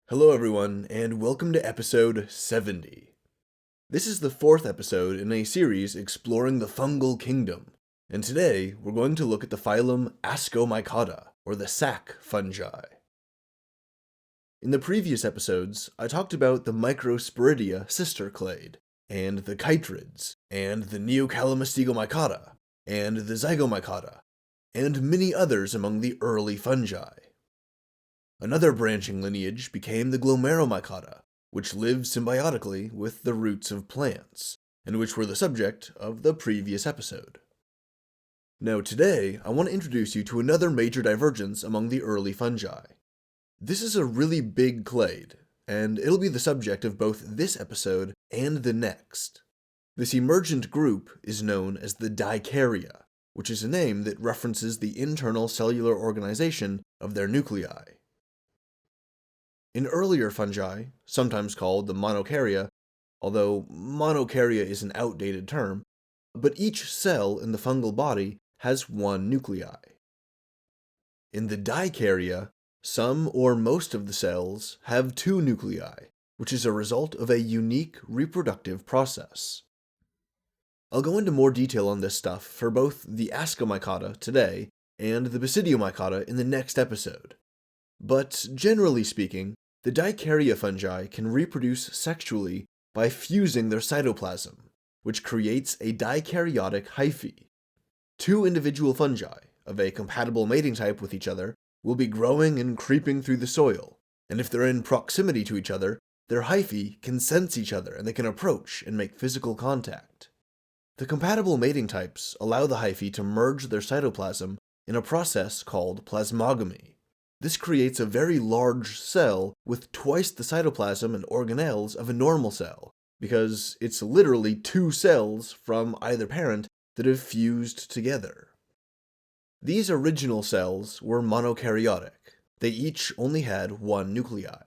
Hello everyone, and welcome to episode 70. This is the fourth episode in a series exploring the fungal kingdom, and today we're going to look at the phylum Ascomycota, or the sac fungi. In the previous episodes, I talked about the Microsporidia sister clade, and the chytrids, and the Neocalamystigomycota, and the Zygomycota, and many others among the early fungi. Another branching lineage became the Glomeromycota, which lived symbiotically with the roots of plants, and which were the subject of the previous episode. Now today, I want to introduce you to another major divergence among the early fungi. This is a really big clade, and it'll be the subject of both this episode and the next. This emergent group is known as the Dikarya, which is a name that references the internal cellular organization of their nuclei. In earlier fungi, sometimes called the Monokarya, although Monokarya is an outdated term, but each cell in the fungal body has one nuclei. In the Dikarya, some or most of the cells have two nuclei, which is a result of a unique reproductive process. I'll go into more detail on this stuff for both the Ascomycota today and the Basidiomycota in the next episode. But generally speaking, the Dikarya fungi can reproduce sexually by fusing their cytoplasm, which creates a dikaryotic hyphae. Two individual fungi of a compatible mating type with each other will be growing and creeping through the soil, and if they're in proximity to each other, their hyphae can sense each other and they can approach and make physical contact. The compatible mating types allow the hyphae to merge their cytoplasm in a process called plasmogamy. This creates a very large cell with twice the cytoplasm and organelles of a normal cell, because it's literally two cells from either parent that have fused together. These original cells were monokaryotic. They each only had one nuclei.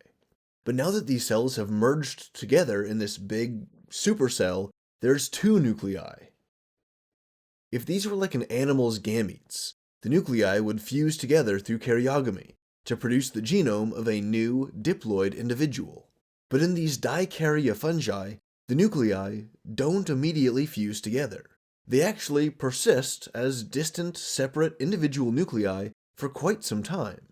But now that these cells have merged together in this big supercell, there's two nuclei. If these were like an animal's gametes, the nuclei would fuse together through karyogamy to produce the genome of a new, diploid individual. But in these Dikarya fungi, the nuclei don't immediately fuse together. They actually persist as distant, separate individual nuclei for quite some time.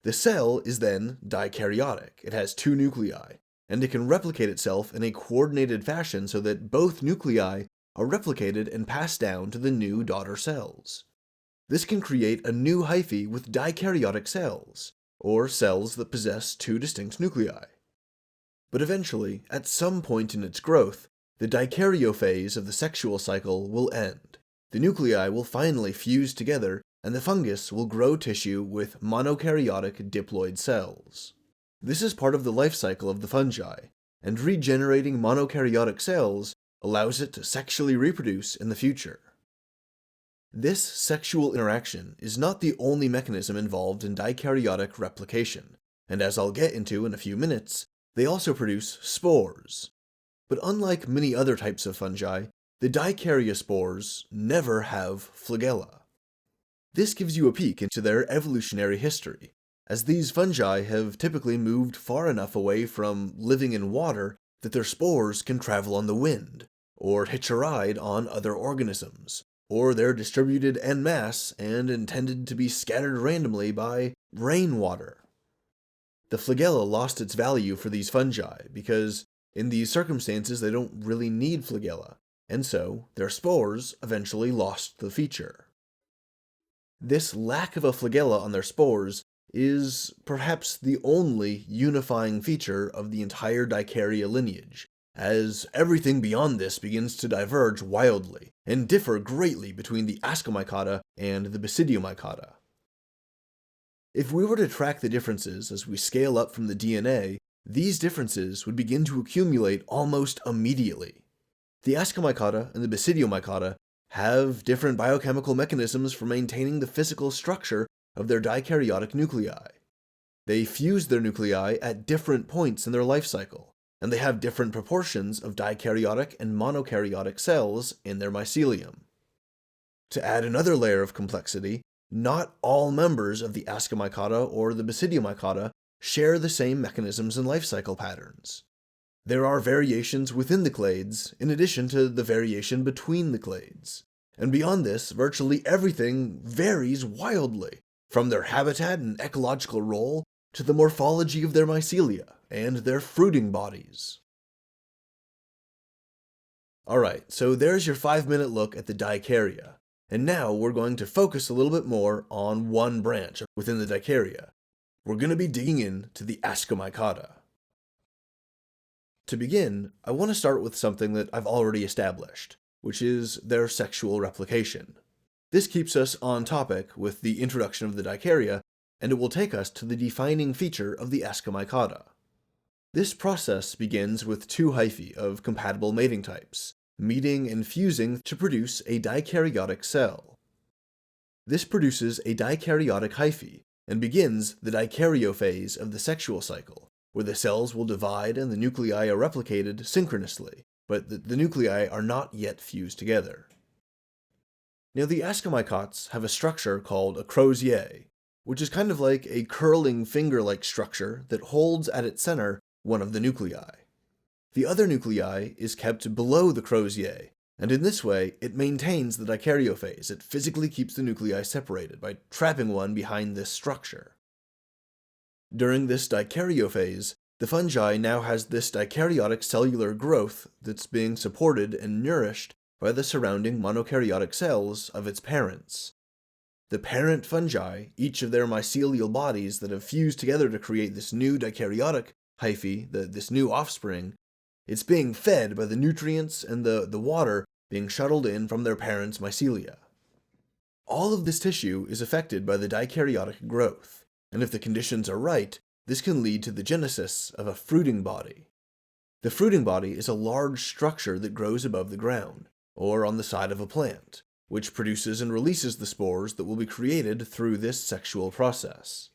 The cell is then dikaryotic. It has two nuclei, and it can replicate itself in a coordinated fashion so that both nuclei are replicated and passed down to the new daughter cells. This can create a new hyphae with dikaryotic cells, or cells that possess two distinct nuclei. But eventually, at some point in its growth, the dikaryophase of the sexual cycle will end. The nuclei will finally fuse together, and the fungus will grow tissue with monokaryotic diploid cells. This is part of the life cycle of the fungi, and regenerating monokaryotic cells allows it to sexually reproduce in the future. This sexual interaction is not the only mechanism involved in dikaryotic replication, and as I'll get into in a few minutes, they also produce spores. But unlike many other types of fungi, the Dikarya spores never have flagella. This gives you a peek into their evolutionary history, as these fungi have typically moved far enough away from living in water that their spores can travel on the wind, or hitch a ride on other organisms, or they're distributed en masse and intended to be scattered randomly by rainwater. The flagella lost its value for these fungi because in these circumstances they don't really need flagella, and so their spores eventually lost the feature. This lack of a flagella on their spores is perhaps the only unifying feature of the entire Dikarya lineage, as everything beyond this begins to diverge wildly and differ greatly between the Ascomycota and the Basidiomycota. If we were to track the differences as we scale up from the DNA, these differences would begin to accumulate almost immediately. The Ascomycota and the Basidiomycota have different biochemical mechanisms for maintaining the physical structure of their dikaryotic nuclei. They fuse their nuclei at different points in their life cycle, and they have different proportions of dikaryotic and monokaryotic cells in their mycelium. To add another layer of complexity, not all members of the Ascomycota or the Basidiomycota share the same mechanisms and life cycle patterns. There are variations within the clades, in addition to the variation between the clades. And beyond this, virtually everything varies wildly, from their habitat and ecological role to the morphology of their mycelia and their fruiting bodies. Alright, so there's your 5-minute look at the Dikarya, and now we're going to focus a little bit more on one branch within the Dikarya. We're going to be digging into the Ascomycota. To begin, I want to start with something that I've already established, which is their sexual replication. This keeps us on topic with the introduction of the Dikarya, and it will take us to the defining feature of the Ascomycota. This process begins with two hyphae of compatible mating types, meeting and fusing to produce a dikaryotic cell. This produces a dikaryotic hyphae, and begins the dikaryophase of the sexual cycle, where the cells will divide and the nuclei are replicated synchronously, but the nuclei are not yet fused together. Now the Ascomycots have a structure called a crosier, which is kind of like a curling finger-like structure that holds at its center one of the nuclei. The other nuclei is kept below the crosier, and in this way it maintains the dikaryophase. It physically keeps the nuclei separated by trapping one behind this structure. During this dikaryophase, the fungi now has this dikaryotic cellular growth that's being supported and nourished by the surrounding monokaryotic cells of its parents. The parent fungi, each of their mycelial bodies that have fused together to create this new dikaryotic hyphae, this new offspring, it's being fed by the nutrients and the water being shuttled in from their parents' mycelia. All of this tissue is affected by the dikaryotic growth, and if the conditions are right, this can lead to the genesis of a fruiting body. The fruiting body is a large structure that grows above the ground, or on the side of a plant, which produces and releases the spores that will be created through this sexual process.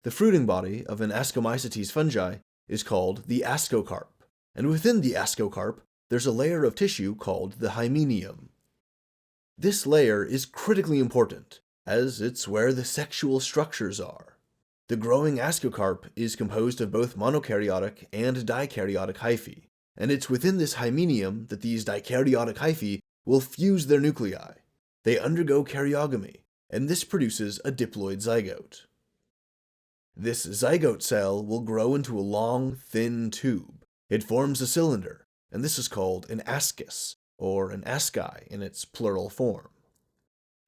The fruiting body of an Ascomycetes fungi is called the ascocarp, and within the ascocarp, there's a layer of tissue called the hymenium. This layer is critically important, as it's where the sexual structures are. The growing ascocarp is composed of both monokaryotic and dikaryotic hyphae, and it's within this hymenium that these dikaryotic hyphae will fuse their nuclei. They undergo karyogamy, and this produces a diploid zygote. This zygote cell will grow into a long, thin tube. It forms a cylinder, and this is called an ascus, or an asci in its plural form.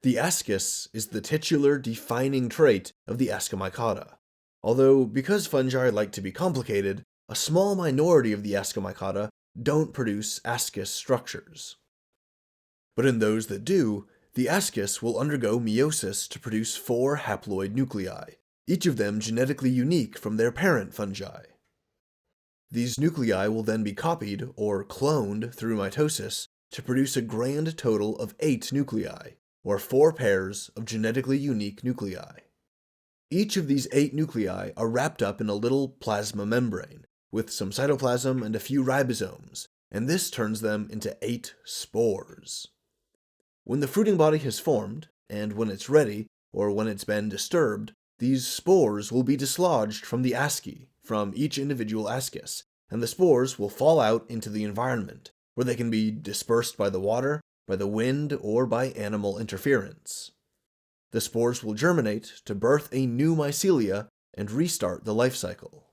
The ascus is the titular defining trait of the Ascomycota, although because fungi like to be complicated, a small minority of the Ascomycota don't produce ascus structures. But in those that do, the ascus will undergo meiosis to produce 4 haploid nuclei, each of them genetically unique from their parent fungi. These nuclei will then be copied, or cloned, through mitosis to produce a grand total of 8 nuclei, or 4 pairs of genetically unique nuclei. Each of these 8 nuclei are wrapped up in a little plasma membrane, with some cytoplasm and a few ribosomes, and this turns them into 8 spores. When the fruiting body has formed, and when it's ready, or when it's been disturbed, these spores will be dislodged from the asci, from each individual ascus, and the spores will fall out into the environment, where they can be dispersed by the water, by the wind, or by animal interference. The spores will germinate to birth a new mycelia and restart the life cycle.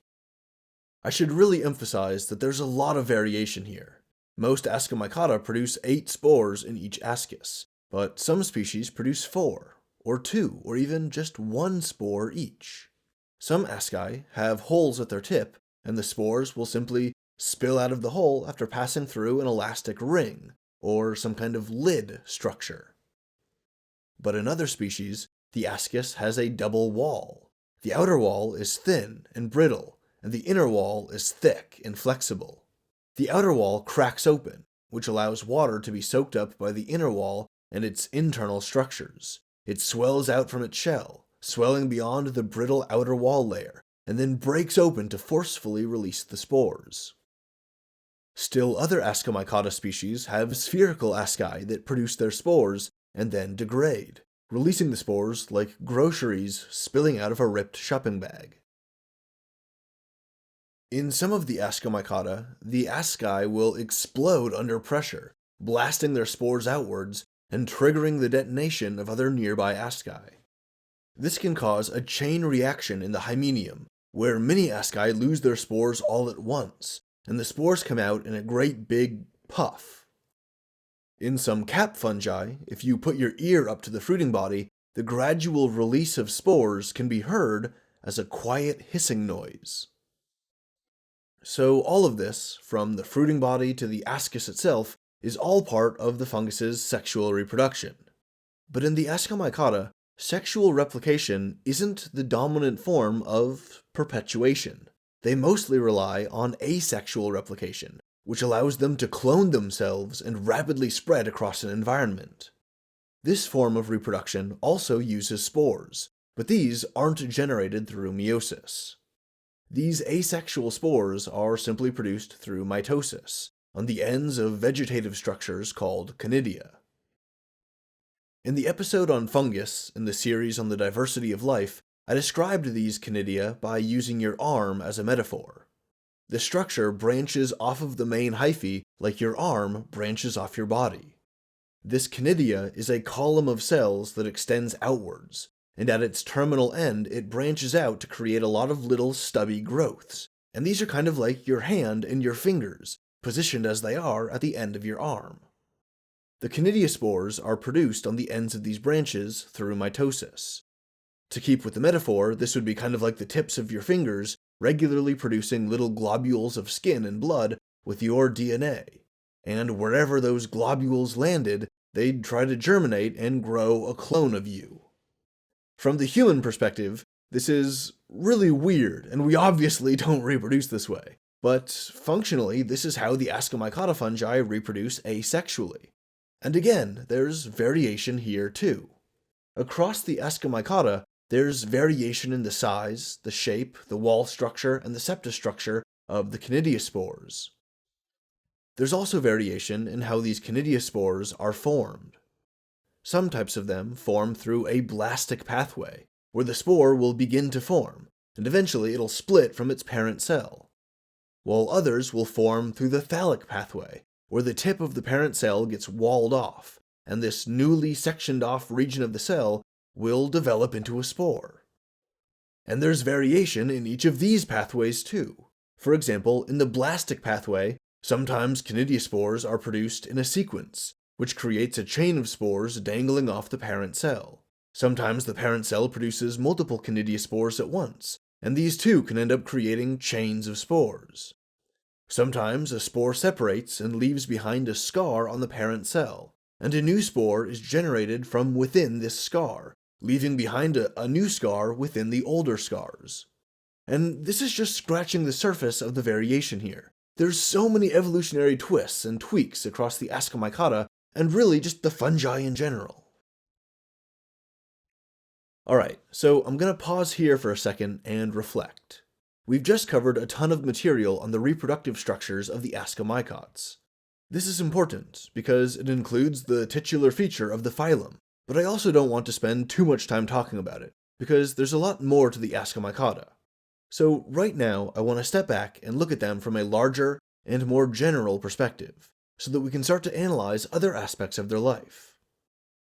I should really emphasize that there's a lot of variation here. Most Ascomycota produce 8 spores in each ascus, but some species produce 4, or 2, or even just 1 spore each. Some asci have holes at their tip, and the spores will simply spill out of the hole after passing through an elastic ring, or some kind of lid structure. But in other species, the ascus has a double wall. The outer wall is thin and brittle, and the inner wall is thick and flexible. The outer wall cracks open, which allows water to be soaked up by the inner wall and its internal structures. It swells out from its shell, swelling beyond the brittle outer wall layer, and then breaks open to forcefully release the spores. Still other Ascomycota species have spherical asci that produce their spores and then degrade, releasing the spores like groceries spilling out of a ripped shopping bag. In some of the Ascomycota, the asci will explode under pressure, blasting their spores outwards and triggering the detonation of other nearby asci. This can cause a chain reaction in the hymenium, where many asci lose their spores all at once, and the spores come out in a great big puff. In some cap fungi, if you put your ear up to the fruiting body, the gradual release of spores can be heard as a quiet hissing noise. So all of this, from the fruiting body to the ascus itself, is all part of the fungus's sexual reproduction. But in the Ascomycota, sexual replication isn't the dominant form of perpetuation. They mostly rely on asexual replication, which allows them to clone themselves and rapidly spread across an environment. This form of reproduction also uses spores, but these aren't generated through meiosis. These asexual spores are simply produced through mitosis, on the ends of vegetative structures called conidia. In the episode on fungus, in the series on the diversity of life, I described these conidia by using your arm as a metaphor. The structure branches off of the main hyphae like your arm branches off your body. This conidia is a column of cells that extends outwards, and at its terminal end it branches out to create a lot of little stubby growths, and these are kind of like your hand and your fingers, positioned as they are at the end of your arm. The conidia spores are produced on the ends of these branches through mitosis. To keep with the metaphor, this would be kind of like the tips of your fingers regularly producing little globules of skin and blood with your DNA, and wherever those globules landed, they'd try to germinate and grow a clone of you. From the human perspective, this is really weird, and we obviously don't reproduce this way, but functionally this is how the Ascomycota fungi reproduce asexually. And again, there's variation here too. Across the Ascomycota, there's variation in the size, the shape, the wall structure, and the septostructure of the conidiospores. There's also variation in how these conidiospores are formed. Some types of them form through a blastic pathway, where the spore will begin to form, and eventually it'll split from its parent cell, while others will form through the thallic pathway, where the tip of the parent cell gets walled off, and this newly sectioned off region of the cell will develop into a spore. And there's variation in each of these pathways too. For example, in the blastic pathway, sometimes conidiospores are produced in a sequence, which creates a chain of spores dangling off the parent cell. Sometimes the parent cell produces multiple conidiospores at once, and these too can end up creating chains of spores. Sometimes a spore separates and leaves behind a scar on the parent cell, and a new spore is generated from within this scar, leaving behind a new scar within the older scars. And this is just scratching the surface of the variation here. There's so many evolutionary twists and tweaks across the Ascomycota, and really just the fungi in general. Alright, so I'm going to pause here for a second and reflect. We've just covered a ton of material on the reproductive structures of the Ascomycots. This is important because it includes the titular feature of the phylum, but I also don't want to spend too much time talking about it, because there's a lot more to the Ascomycota. So right now, I want to step back and look at them from a larger and more general perspective, so that we can start to analyze other aspects of their life.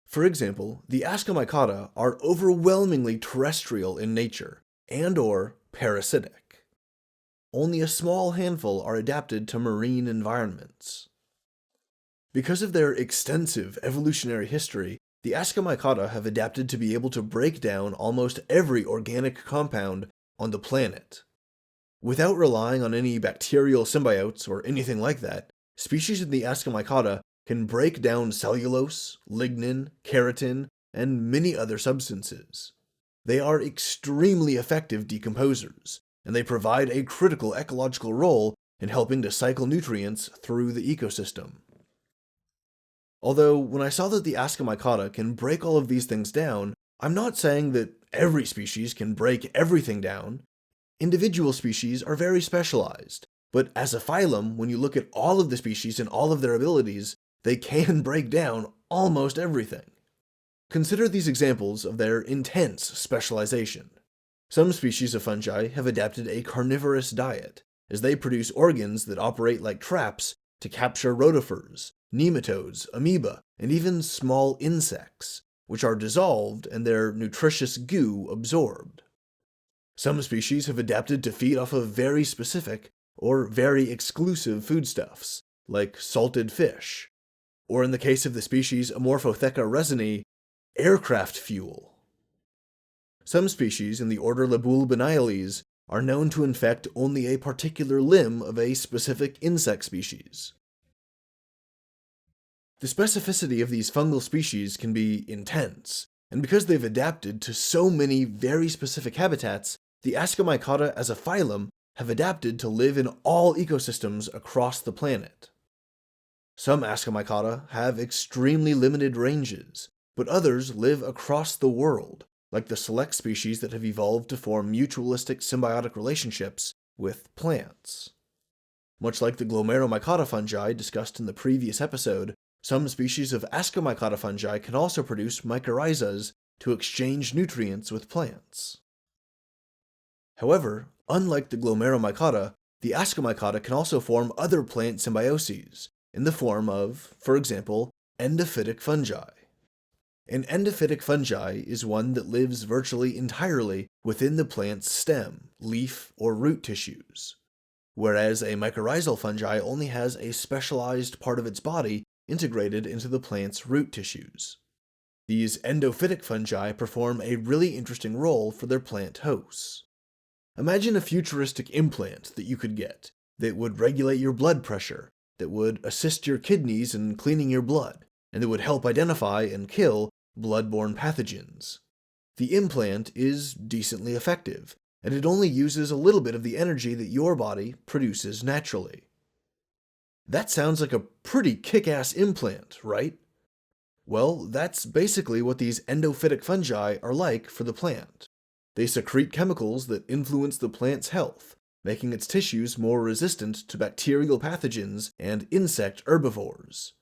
For example, the Ascomycota are overwhelmingly terrestrial in nature, and/or parasitic. Only a small handful are adapted to marine environments. Because of their extensive evolutionary history, the Ascomycota have adapted to be able to break down almost every organic compound on the planet. Without relying on any bacterial symbiotes or anything like that, species in the Ascomycota can break down cellulose, lignin, keratin, and many other substances. They are extremely effective decomposers, and they provide a critical ecological role in helping to cycle nutrients through the ecosystem. Although, when I saw that the Ascomycota can break all of these things down, I'm not saying that every species can break everything down. Individual species are very specialized, but as a phylum, when you look at all of the species and all of their abilities, they can break down almost everything. Consider these examples of their intense specialization. Some species of fungi have adapted a carnivorous diet, as they produce organs that operate like traps to capture rotifers, nematodes, amoeba, and even small insects, which are dissolved and their nutritious goo absorbed. Some species have adapted to feed off of very specific or very exclusive foodstuffs, like salted fish, or in the case of the species Amorphotheca resinae, aircraft fuel. Some species in the order Libulbinaeles are known to infect only a particular limb of a specific insect species. The specificity of these fungal species can be intense, and because they've adapted to so many very specific habitats, the Ascomycota as a phylum have adapted to live in all ecosystems across the planet. Some Ascomycota have extremely limited ranges, but others live across the world, like the select species that have evolved to form mutualistic symbiotic relationships with plants. Much like the Glomeromycota fungi discussed in the previous episode, some species of Ascomycota fungi can also produce mycorrhizas to exchange nutrients with plants. However, unlike the Glomeromycota, the Ascomycota can also form other plant symbioses, in the form of, for example, endophytic fungi. An endophytic fungi is one that lives virtually entirely within the plant's stem, leaf, or root tissues, whereas a mycorrhizal fungi only has a specialized part of its body integrated into the plant's root tissues. These endophytic fungi perform a really interesting role for their plant hosts. Imagine a futuristic implant that you could get that would regulate your blood pressure, that would assist your kidneys in cleaning your blood, and that would help identify and kill blood-borne pathogens. The implant is decently effective, and it only uses a little bit of the energy that your body produces naturally. That sounds like a pretty kick-ass implant, right? Well, that's basically what these endophytic fungi are like for the plant. They secrete chemicals that influence the plant's health, making its tissues more resistant to bacterial pathogens and insect herbivores.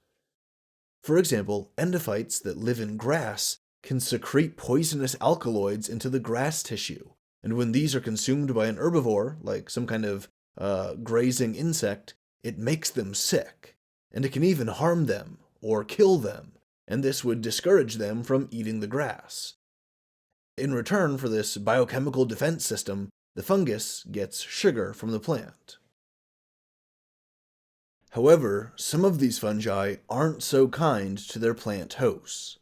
For example, endophytes that live in grass can secrete poisonous alkaloids into the grass tissue, and when these are consumed by an herbivore, like some kind of grazing insect, it makes them sick, and it can even harm them or kill them, and this would discourage them from eating the grass. In return for this biochemical defense system, the fungus gets sugar from the plant. However, some of these fungi aren't so kind to their plant hosts.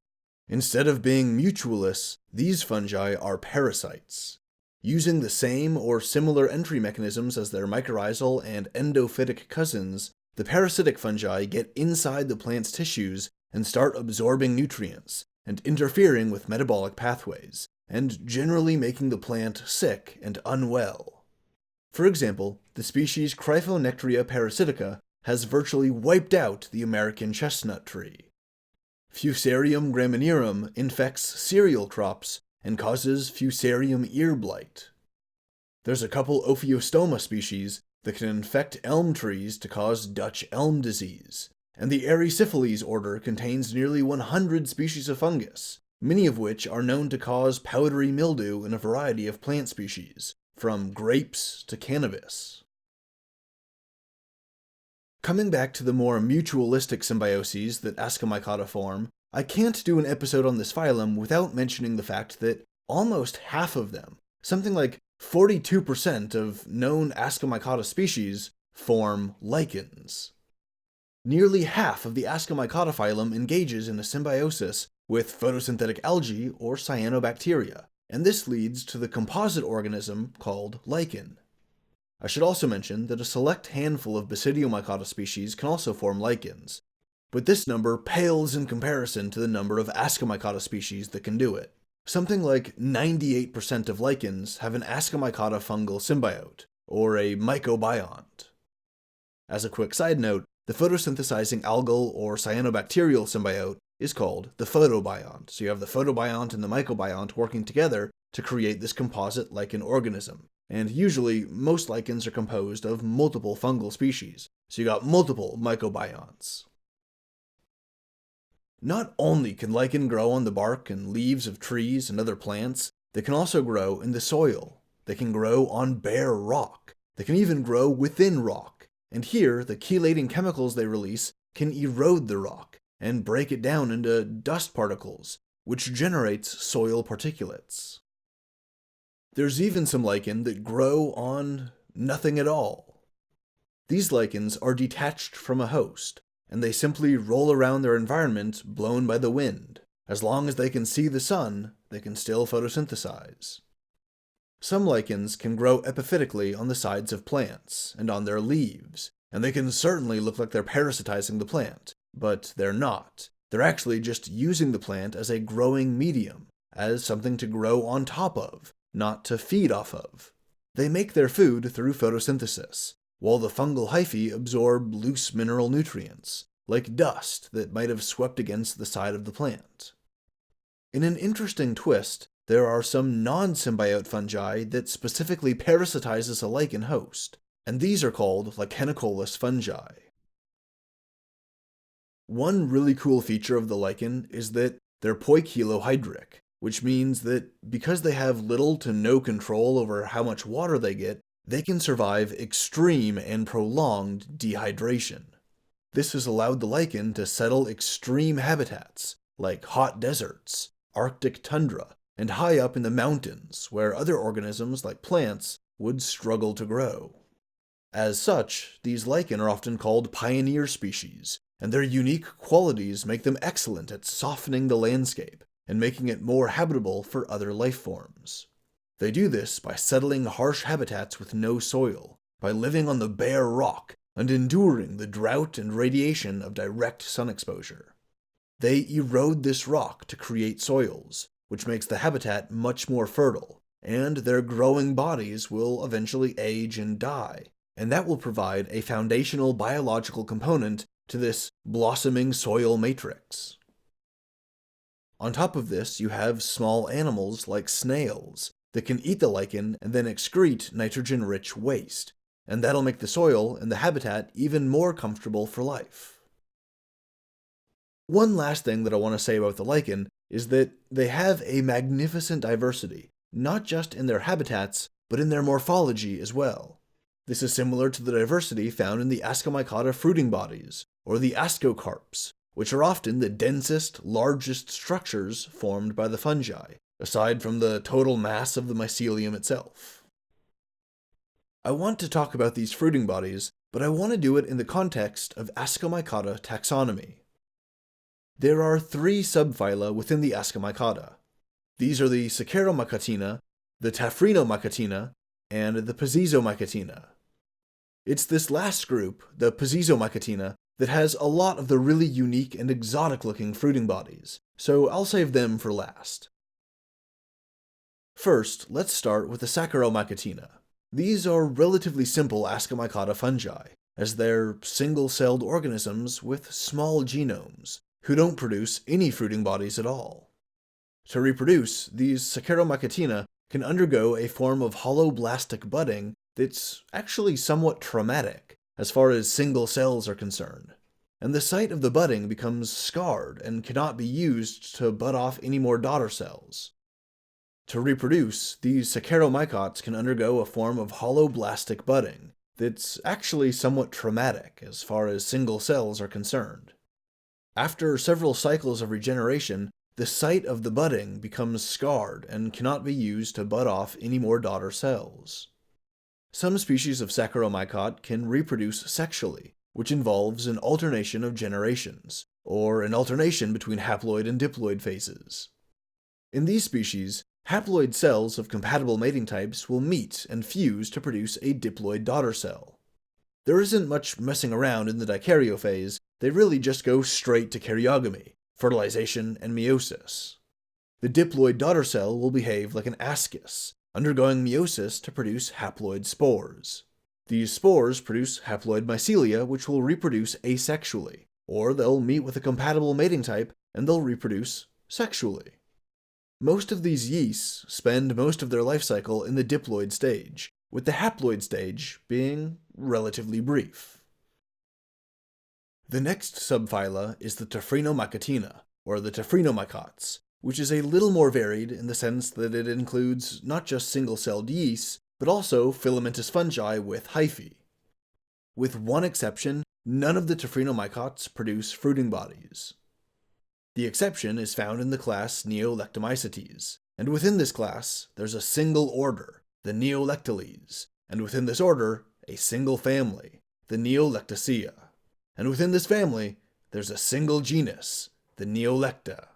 Instead of being mutualists, these fungi are parasites. Using the same or similar entry mechanisms as their mycorrhizal and endophytic cousins, the parasitic fungi get inside the plant's tissues and start absorbing nutrients and interfering with metabolic pathways, and generally making the plant sick and unwell. For example, the species Cryphonectria parasitica has virtually wiped out the American chestnut tree. Fusarium graminearum infects cereal crops and causes Fusarium ear blight. There's a couple Ophiostoma species that can infect elm trees to cause Dutch elm disease, and the Erysiphales order contains nearly 100 species of fungus, many of which are known to cause powdery mildew in a variety of plant species, from grapes to cannabis. Coming back to the more mutualistic symbioses that Ascomycota form, I can't do an episode on this phylum without mentioning the fact that almost half of them, something like 42% of known Ascomycota species, form lichens. Nearly half of the Ascomycota phylum engages in a symbiosis with photosynthetic algae or cyanobacteria, and this leads to the composite organism called lichen. I should also mention that a select handful of Basidiomycota species can also form lichens, but this number pales in comparison to the number of Ascomycota species that can do it. Something like 98% of lichens have an Ascomycota fungal symbiote, or a mycobiont. As a quick side note, the photosynthesizing algal or cyanobacterial symbiote is called the photobiont. So you have the photobiont and the mycobiont working together to create this composite lichen organism. And usually, most lichens are composed of multiple fungal species, so you got multiple mycobionts. Not only can lichen grow on the bark and leaves of trees and other plants, they can also grow in the soil. They can grow on bare rock. They can even grow within rock, and here the chelating chemicals they release can erode the rock and break it down into dust particles, which generates soil particulates. There's even some lichen that grow on nothing at all. These lichens are detached from a host, and they simply roll around their environment blown by the wind. As long as they can see the sun, they can still photosynthesize. Some lichens can grow epiphytically on the sides of plants and on their leaves, and they can certainly look like they're parasitizing the plant, but they're not. They're actually just using the plant as a growing medium, as something to grow on top of, not to feed off of. They make their food through photosynthesis, while the fungal hyphae absorb loose mineral nutrients, like dust that might have swept against the side of the plant. In an interesting twist, there are some non-symbiote fungi that specifically parasitizes a lichen host, and these are called lichenicolous fungi. One really cool feature of the lichen is that they're poikilohydric, which means that because they have little to no control over how much water they get, they can survive extreme and prolonged dehydration. This has allowed the lichen to settle extreme habitats, like hot deserts, Arctic tundra, and high up in the mountains, where other organisms, like plants, would struggle to grow. As such, these lichen are often called pioneer species, and their unique qualities make them excellent at softening the landscape and making it more habitable for other life forms. They do this by settling harsh habitats with no soil, by living on the bare rock, and enduring the drought and radiation of direct sun exposure. They erode this rock to create soils, which makes the habitat much more fertile, and their growing bodies will eventually age and die, and that will provide a foundational biological component to this blossoming soil matrix. On top of this, you have small animals like snails that can eat the lichen and then excrete nitrogen-rich waste, and that'll make the soil and the habitat even more comfortable for life. One last thing that I want to say about the lichen is that they have a magnificent diversity, not just in their habitats, but in their morphology as well. This is similar to the diversity found in the Ascomycota fruiting bodies, or the ascocarps, which are often the densest, largest structures formed by the fungi, aside from the total mass of the mycelium itself. I want to talk about these fruiting bodies, but I want to do it in the context of Ascomycota taxonomy. There are 3 subphyla within the Ascomycota. These are the Saccharomycotina, the Tephra Nomaka, and the Pazizomycotina. It's this last group, the Pazizomycotina, that has a lot of the really unique and exotic-looking fruiting bodies, so I'll save them for last. First, let's start with the Saccharomycotina. These are relatively simple Ascomycota fungi, as they're single-celled organisms with small genomes, who don't produce any fruiting bodies at all. To reproduce, these Saccharomycotina can undergo a form of holoblastic budding that's actually somewhat traumatic as far as single cells are concerned, and the site of the budding becomes scarred and cannot be used to bud off any more daughter cells. To reproduce, these Saccharomycots can undergo a form of holoblastic budding that's actually somewhat traumatic as far as single cells are concerned. After several cycles of regeneration, the site of the budding becomes scarred and cannot be used to bud off any more daughter cells. Some species of Saccharomycot can reproduce sexually, which involves an alternation of generations, or an alternation between haploid and diploid phases. In these species, haploid cells of compatible mating types will meet and fuse to produce a diploid daughter cell. There isn't much messing around in the dikaryo phase, they really just go straight to karyogamy, fertilization, and meiosis. The diploid daughter cell will behave like an ascus, undergoing meiosis to produce haploid spores. These spores produce haploid mycelia, which will reproduce asexually, or they'll meet with a compatible mating type and they'll reproduce sexually. Most of these yeasts spend most of their life cycle in the diploid stage, with the haploid stage being relatively brief. The next subphyla is the Tephra Nomaka, or the Tephra Nomycots, which is a little more varied in the sense that it includes not just single-celled yeasts, but also filamentous fungi with hyphae. With one exception, none of the Tephra Nomaka produce fruiting bodies. The exception is found in the class Neolectomycetes, and within this class, there's a single order, the Neolectales, and within this order, a single family, the Neolectaceae. And within this family, there's a single genus, the Neolecta.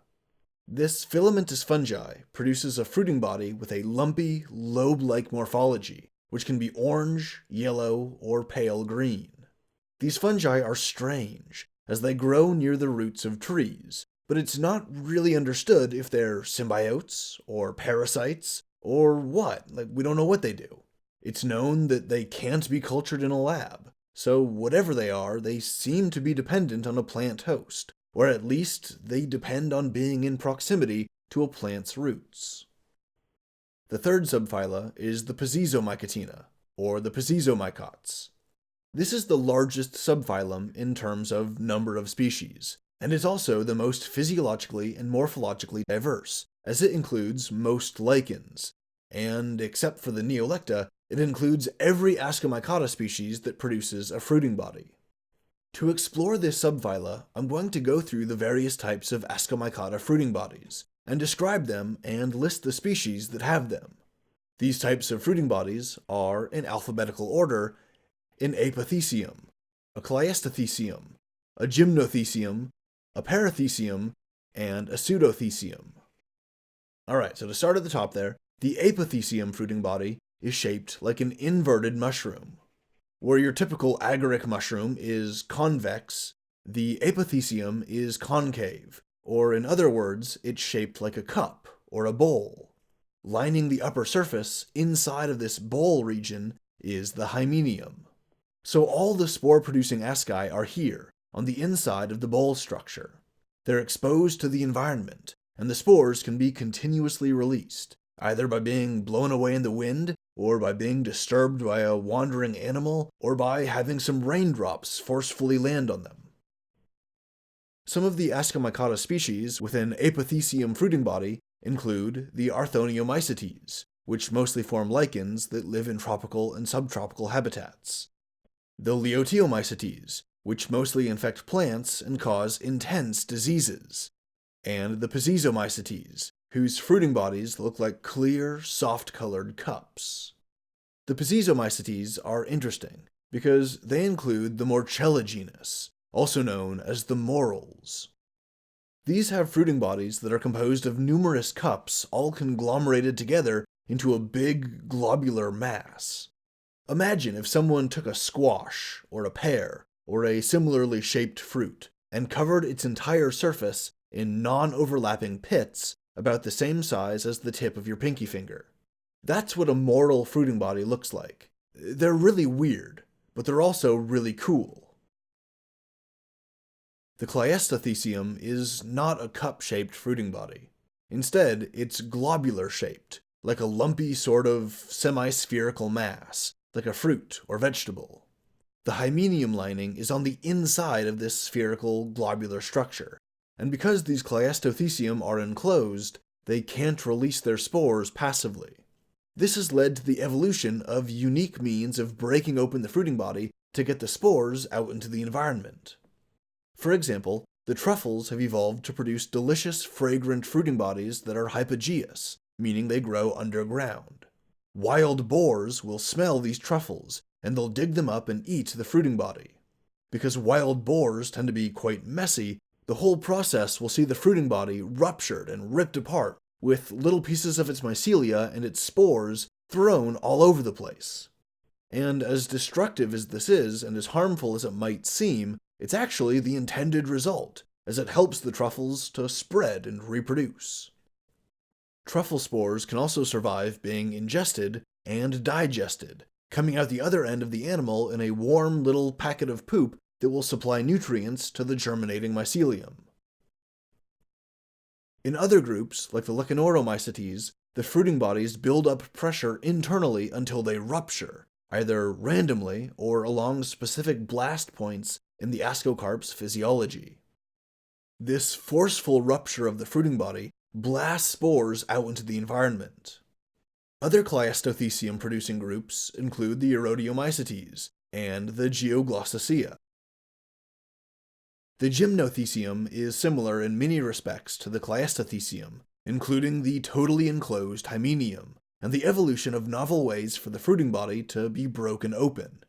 This filamentous fungi produces a fruiting body with a lumpy, lobe-like morphology, which can be orange, yellow, or pale green. These fungi are strange, as they grow near the roots of trees, but it's not really understood if they're symbiotes, or parasites, or what. We don't know what they do. It's known that they can't be cultured in a lab, so whatever they are, they seem to be dependent on a plant host, or at least they depend on being in proximity to a plant's roots. The third subphyla is the Pizizomycotina, or the Pizizomycots. This is the largest subphylum in terms of number of species, and is also the most physiologically and morphologically diverse, as it includes most lichens, and except for the Neolecta, it includes every Ascomycota species that produces a fruiting body. To explore this subphyla, I'm going to go through the various types of Ascomycota fruiting bodies, and describe them and list the species that have them. These types of fruiting bodies are, in alphabetical order, an apothecium, a cleistothecium, a gymnothecium, a parathecium, and a pseudothecium. Alright, so to start at the top there, the apothecium fruiting body is shaped like an inverted mushroom. Where your typical agaric mushroom is convex, the apothecium is concave, or in other words, it's shaped like a cup or a bowl. Lining the upper surface inside of this bowl region is the hymenium. So all the spore-producing asci are here, on the inside of the bowl structure. They're exposed to the environment, and the spores can be continuously released, either by being blown away in the wind, or by being disturbed by a wandering animal, or by having some raindrops forcefully land on them. Some of the Ascomycota species with an apothecium fruiting body include the Arthoniomycetes, which mostly form lichens that live in tropical and subtropical habitats, the Leotiomycetes, which mostly infect plants and cause intense diseases, and the Pizizomycetes, whose fruiting bodies look like clear, soft-colored cups. The Pizizomycetes are interesting because they include the Morchella genus, also known as the morels. These have fruiting bodies that are composed of numerous cups all conglomerated together into a big globular mass. Imagine if someone took a squash, or a pear, or a similarly shaped fruit, and covered its entire surface in non-overlapping pits about the same size as the tip of your pinky finger. That's what a morel fruiting body looks like. They're really weird, but they're also really cool. The cleistothecium is not a cup-shaped fruiting body. Instead, it's globular-shaped, like a lumpy sort of semi-spherical mass, like a fruit or vegetable. The hymenium lining is on the inside of this spherical globular structure, and because these cleistothecium are enclosed, they can't release their spores passively. This has led to the evolution of unique means of breaking open the fruiting body to get the spores out into the environment. For example, the truffles have evolved to produce delicious, fragrant fruiting bodies that are hypogeous, meaning they grow underground. Wild boars will smell these truffles, and they'll dig them up and eat the fruiting body. Because wild boars tend to be quite messy, the whole process will see the fruiting body ruptured and ripped apart, with little pieces of its mycelia and its spores thrown all over the place. And as destructive as this is, and as harmful as it might seem, it's actually the intended result, as it helps the truffles to spread and reproduce. Truffle spores can also survive being ingested and digested, coming out the other end of the animal in a warm little packet of poop that will supply nutrients to the germinating mycelium. In other groups, like the Lecanoromycetes, the fruiting bodies build up pressure internally until they rupture, either randomly or along specific blast points in the ascocarp's physiology. This forceful rupture of the fruiting body blasts spores out into the environment. Other Cleistothecium-producing groups include the Erodiomycetes and the Geoglossacea. The Gymnothecium is similar in many respects to the Cleistothecium, including the totally enclosed Hymenium, and the evolution of novel ways for the fruiting body to be broken open.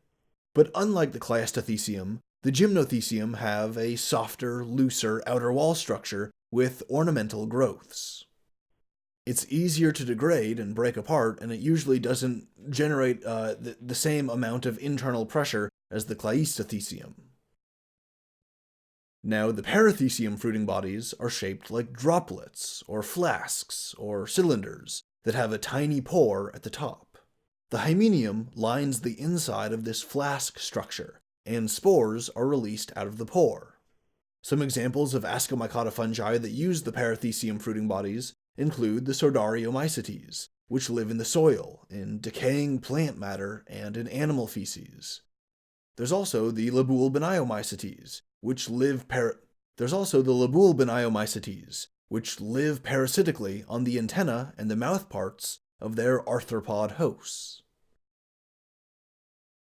But unlike the Cleistothecium, the Gymnothecium have a softer, looser outer wall structure with ornamental growths. It's easier to degrade and break apart, and it usually doesn't generate the same amount of internal pressure as the Cleistothecium. Now, the Parathecium fruiting bodies are shaped like droplets, or flasks, or cylinders that have a tiny pore at the top. The Hymenium lines the inside of this flask structure, and spores are released out of the pore. Some examples of Ascomycota fungi that use the Parathecium fruiting bodies include the Sordariomycetes, which live in the soil, in decaying plant matter, and in animal feces. There's also the Labulbiniomycetes, which live parasitically on the antenna and the mouth parts of their arthropod hosts.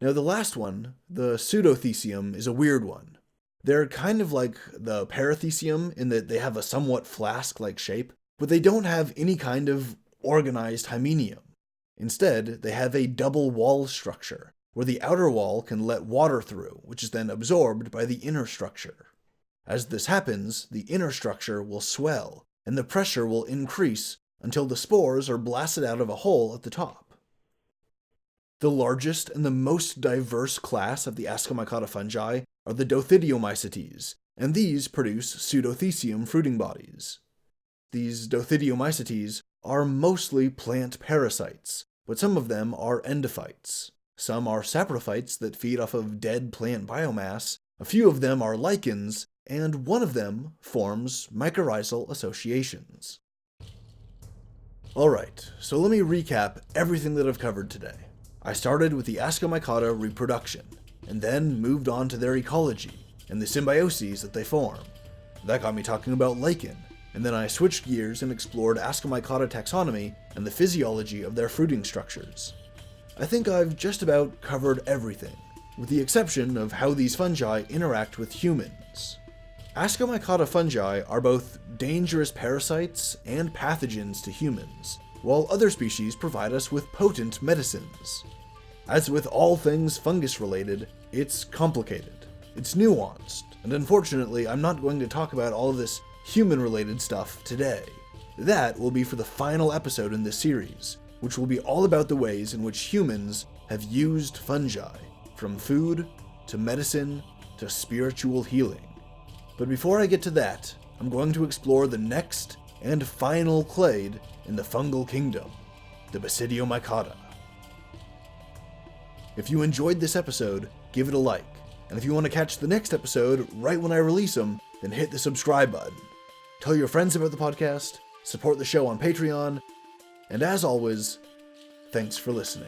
Now the last one, the Pseudothecium, is a weird one. They're kind of like the Parathecium in that they have a somewhat flask-like shape, but they don't have any kind of organized hymenium. Instead, they have a double wall structure, where the outer wall can let water through, which is then absorbed by the inner structure. As this happens, the inner structure will swell, and the pressure will increase until the spores are blasted out of a hole at the top. The largest and the most diverse class of the Ascomycota fungi are the Dothidiomycetes, and these produce Pseudothecium fruiting bodies. These Dothidiomycetes are mostly plant parasites, but some of them are endophytes. Some are saprophytes that feed off of dead plant biomass, a few of them are lichens, and one of them forms mycorrhizal associations. Alright, so let me recap everything that I've covered today. I started with the Ascomycota reproduction, and then moved on to their ecology, and the symbioses that they form. That got me talking about lichen, and then I switched gears and explored Ascomycota taxonomy and the physiology of their fruiting structures. I think I've just about covered everything, with the exception of how these fungi interact with humans. Ascomycota fungi are both dangerous parasites and pathogens to humans, while other species provide us with potent medicines. As with all things fungus-related, it's complicated, it's nuanced, and unfortunately I'm not going to talk about all of this human-related stuff today. That will be for the final episode in this series, which will be all about the ways in which humans have used fungi, from food to medicine to spiritual healing. But before I get to that, I'm going to explore the next and final clade in the fungal kingdom, the Basidiomycota. If you enjoyed this episode, give it a like, and if you want to catch the next episode right when I release them, then hit the subscribe button. Tell your friends about the podcast, support the show on Patreon, and as always, thanks for listening.